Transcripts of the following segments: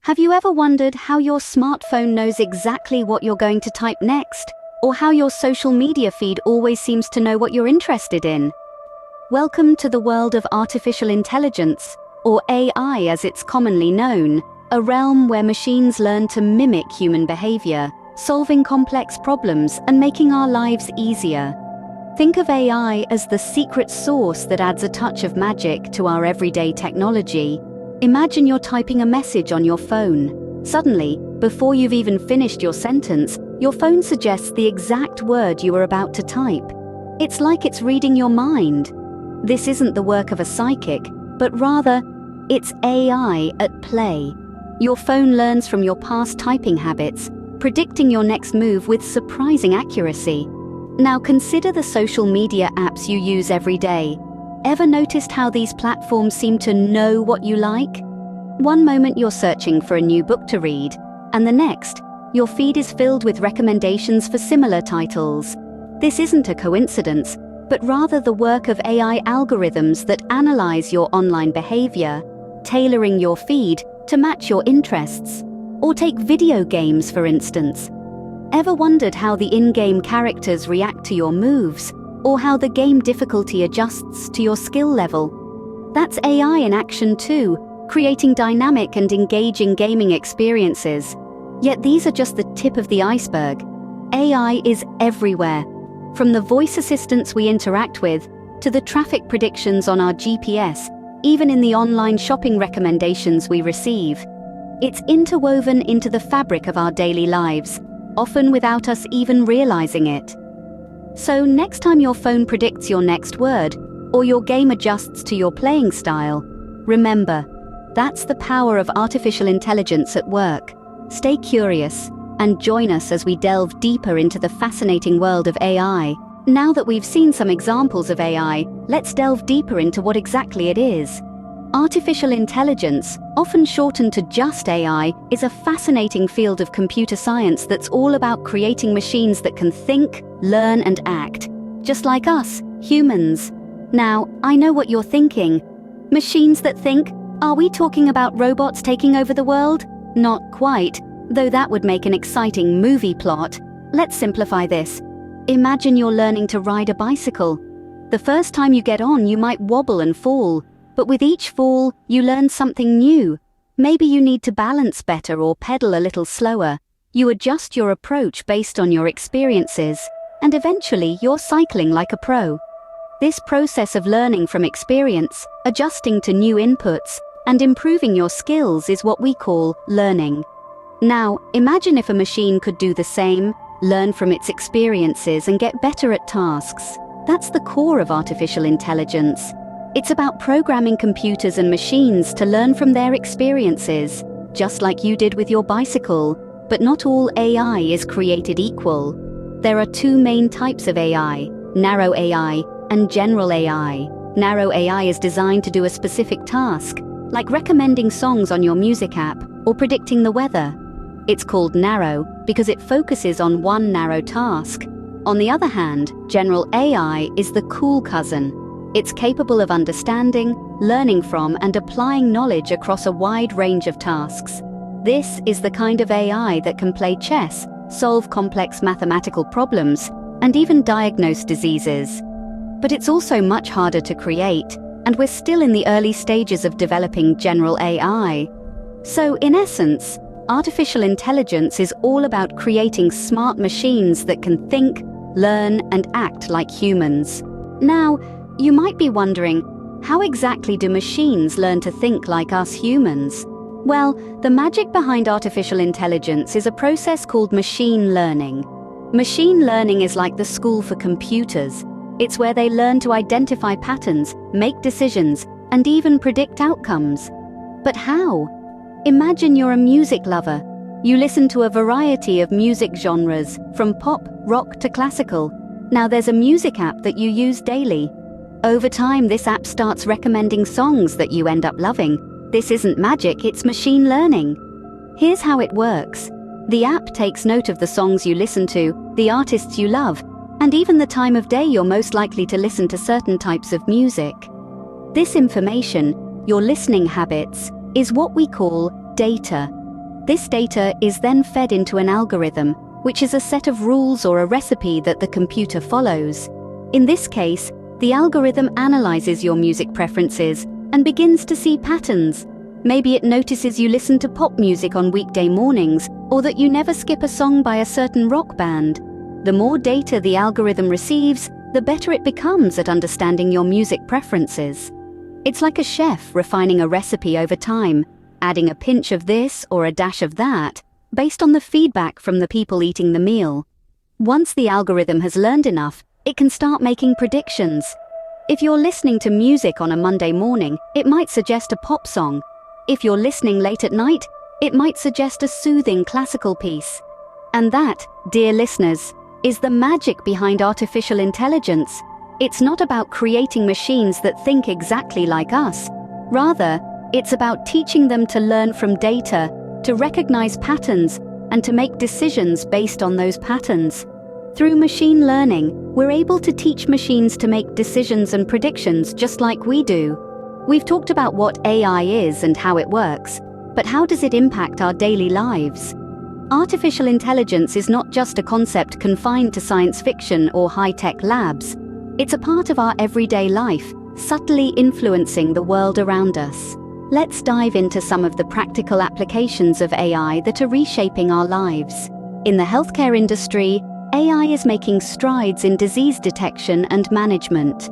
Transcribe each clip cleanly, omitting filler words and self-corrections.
Have you ever wondered how your smartphone knows exactly what you're going to type next? Or how your social media feed always seems to know what you're interested in? Welcome to the world of artificial intelligence, or AI as it's commonly known, a realm where machines learn to mimic human behavior, solving complex problems and making our lives easier. Think of AI as the secret sauce that adds a touch of magic to our everyday technology. Imagine you're typing a message on your phone. Suddenly, before you've even finished your sentence, your phone suggests the exact word you are about to type. It's like it's reading your mind. This isn't the work of a psychic, but rather, it's AI at play. Your phone learns from your past typing habits, predicting your next move with surprising accuracy. Now consider the social media apps you use every day. Ever noticed how these platforms seem to know what you like? One moment you're searching for a new book to read, and the next, your feed is filled with recommendations for similar titles. This isn't a coincidence, but rather the work of AI algorithms that analyze your online behavior, tailoring your feed to match your interests. Or take video games, for instance. Ever wondered how the in-game characters react to your moves, or how the game difficulty adjusts to your skill level? That's AI in action too, creating dynamic and engaging gaming experiences. Yet these are just the tip of the iceberg. AI is everywhere, from the voice assistants we interact with, to the traffic predictions on our GPS, even in the online shopping recommendations we receive. It's interwoven into the fabric of our daily lives, often without us even realizing it. So next time your phone predicts your next word, or your game adjusts to your playing style, remember, that's the power of artificial intelligence at work. Stay curious, and join us as we delve deeper into the fascinating world of AI. Now that we've seen some examples of AI, let's delve deeper into what exactly it is. Artificial intelligence, often shortened to just AI, is a fascinating field of computer science that's all about creating machines that can think, learn, and act, just like us, humans. Now, I know what you're thinking. Machines that think? Are we talking about robots taking over the world? Not quite, though that would make an exciting movie plot. Let's simplify this. Imagine you're learning to ride a bicycle. The first time you get on, you might wobble and fall. But with each fall, you learn something new. Maybe you need to balance better or pedal a little slower. You adjust your approach based on your experiences, and eventually you're cycling like a pro. This process of learning from experience, adjusting to new inputs, and improving your skills is what we call learning. Now, imagine if a machine could do the same, learn from its experiences and get better at tasks. That's the core of artificial intelligence. It's about programming computers and machines to learn from their experiences, just like you did with your bicycle. But not all AI is created equal. There are two main types of AI, narrow AI and general AI. Narrow AI is designed to do a specific task, like recommending songs on your music app or predicting the weather. It's called narrow because it focuses on one narrow task. On the other hand, general AI is the cool cousin. It's capable of understanding, learning from, and applying knowledge across a wide range of tasks. This is the kind of AI that can play chess, solve complex mathematical problems, and even diagnose diseases. But it's also much harder to create, and we're still in the early stages of developing general AI. So, in essence, artificial intelligence is all about creating smart machines that can think, learn, and act like humans. Now, you might be wondering, how exactly do machines learn to think like us humans? Well, the magic behind artificial intelligence is a process called machine learning. Machine learning is like the school for computers. It's where they learn to identify patterns, make decisions, and even predict outcomes. But how? Imagine you're a music lover. You listen to a variety of music genres, from pop, rock to classical. Now there's a music app that you use daily. Over time, this app starts recommending songs that you end up loving. This isn't magic, it's machine learning. Here's how it works. The app takes note of the songs you listen to, the artists you love, and even the time of day you're most likely to listen to certain types of music. This information, your listening habits, is what we call data. This data is then fed into an algorithm, which is a set of rules or a recipe that the computer follows. In this case, the algorithm analyzes your music preferences and begins to see patterns. Maybe it notices you listen to pop music on weekday mornings, or that you never skip a song by a certain rock band. The more data the algorithm receives, the better it becomes at understanding your music preferences. It's like a chef refining a recipe over time, adding a pinch of this or a dash of that, based on the feedback from the people eating the meal. Once the algorithm has learned enough, it can start making predictions. If you're listening to music on a Monday morning, it might suggest a pop song. If you're listening late at night, it might suggest a soothing classical piece. And that, dear listeners, is the magic behind artificial intelligence. It's not about creating machines that think exactly like us. Rather, it's about teaching them to learn from data, to recognize patterns, and to make decisions based on those patterns. Through machine learning, we're able to teach machines to make decisions and predictions just like we do. We've talked about what AI is and how it works, but how does it impact our daily lives? Artificial intelligence is not just a concept confined to science fiction or high-tech labs. It's a part of our everyday life, subtly influencing the world around us. Let's dive into some of the practical applications of AI that are reshaping our lives. In the healthcare industry, AI is making strides in disease detection and management.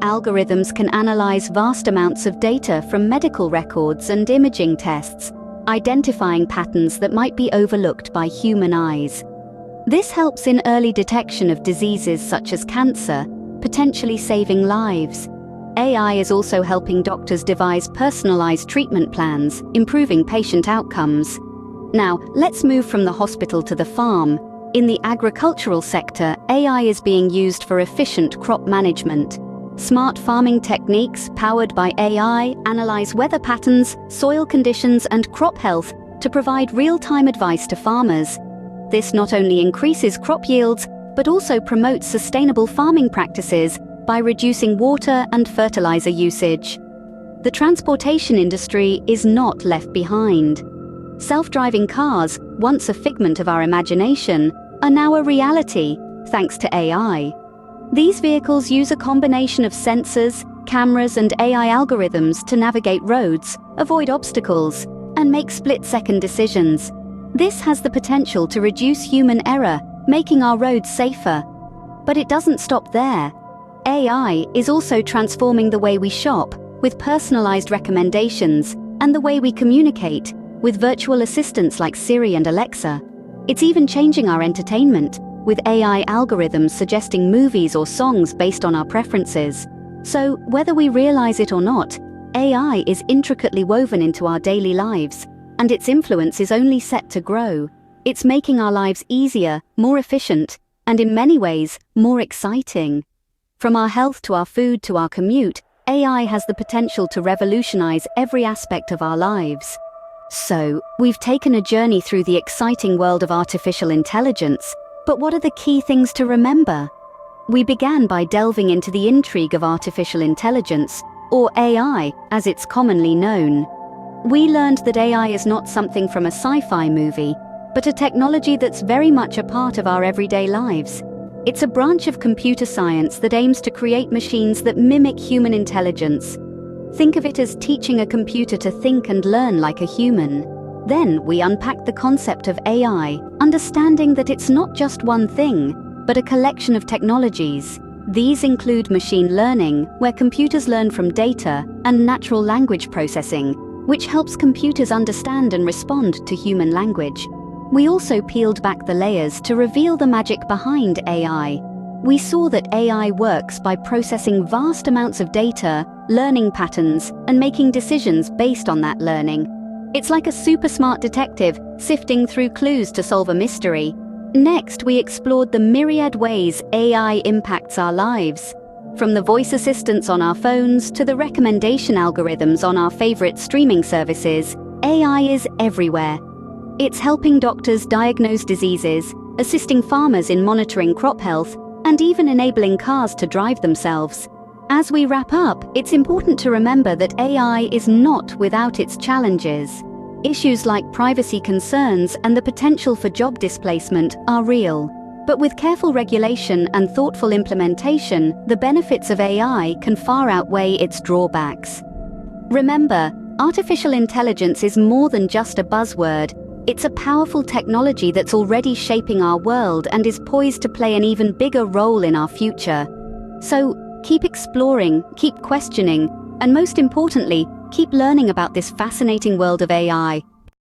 Algorithms can analyze vast amounts of data from medical records and imaging tests, identifying patterns that might be overlooked by human eyes. This helps in early detection of diseases such as cancer, potentially saving lives. AI is also helping doctors devise personalized treatment plans, improving patient outcomes. Now, let's move from the hospital to the farm. In the agricultural sector, AI is being used for efficient crop management. Smart farming techniques powered by AI analyze weather patterns, soil conditions, and crop health to provide real-time advice to farmers. This not only increases crop yields, but also promotes sustainable farming practices by reducing water and fertilizer usage. The transportation industry is not left behind. Self-driving cars, once a figment of our imagination, are now a reality, thanks to AI. These vehicles use a combination of sensors, cameras, and AI algorithms to navigate roads, avoid obstacles, and make split-second decisions. This has the potential to reduce human error, making our roads safer. But it doesn't stop there. AI is also transforming the way we shop, with personalized recommendations, and the way we communicate, with virtual assistants like Siri and Alexa. It's even changing our entertainment, with AI algorithms suggesting movies or songs based on our preferences. So, whether we realize it or not, AI is intricately woven into our daily lives, and its influence is only set to grow. It's making our lives easier, more efficient, and in many ways, more exciting. From our health to our food to our commute, AI has the potential to revolutionize every aspect of our lives. So, we've taken a journey through the exciting world of artificial intelligence, but what are the key things to remember? We began by delving into the intrigue of artificial intelligence, or AI, as it's commonly known. We learned that AI is not something from a sci-fi movie, but a technology that's very much a part of our everyday lives. It's a branch of computer science that aims to create machines that mimic human intelligence. Think of it as teaching a computer to think and learn like a human. Then we unpacked the concept of AI, understanding that it's not just one thing, but a collection of technologies. These include machine learning, where computers learn from data, and natural language processing, which helps computers understand and respond to human language. We also peeled back the layers to reveal the magic behind AI. We saw that AI works by processing vast amounts of data, learning patterns, and making decisions based on that learning. It's like a super smart detective sifting through clues to solve a mystery. Next, we explored the myriad ways AI impacts our lives. From the voice assistants on our phones to the recommendation algorithms on our favorite streaming services, AI is everywhere. It's helping doctors diagnose diseases, assisting farmers in monitoring crop health, and even enabling cars to drive themselves. As we wrap up, it's important to remember that AI is not without its challenges. Issues like privacy concerns and the potential for job displacement are real. But with careful regulation and thoughtful implementation, the benefits of AI can far outweigh its drawbacks. Remember, artificial intelligence is more than just a buzzword. It's a powerful technology that's already shaping our world and is poised to play an even bigger role in our future. So, keep exploring, keep questioning, and most importantly, keep learning about this fascinating world of AI.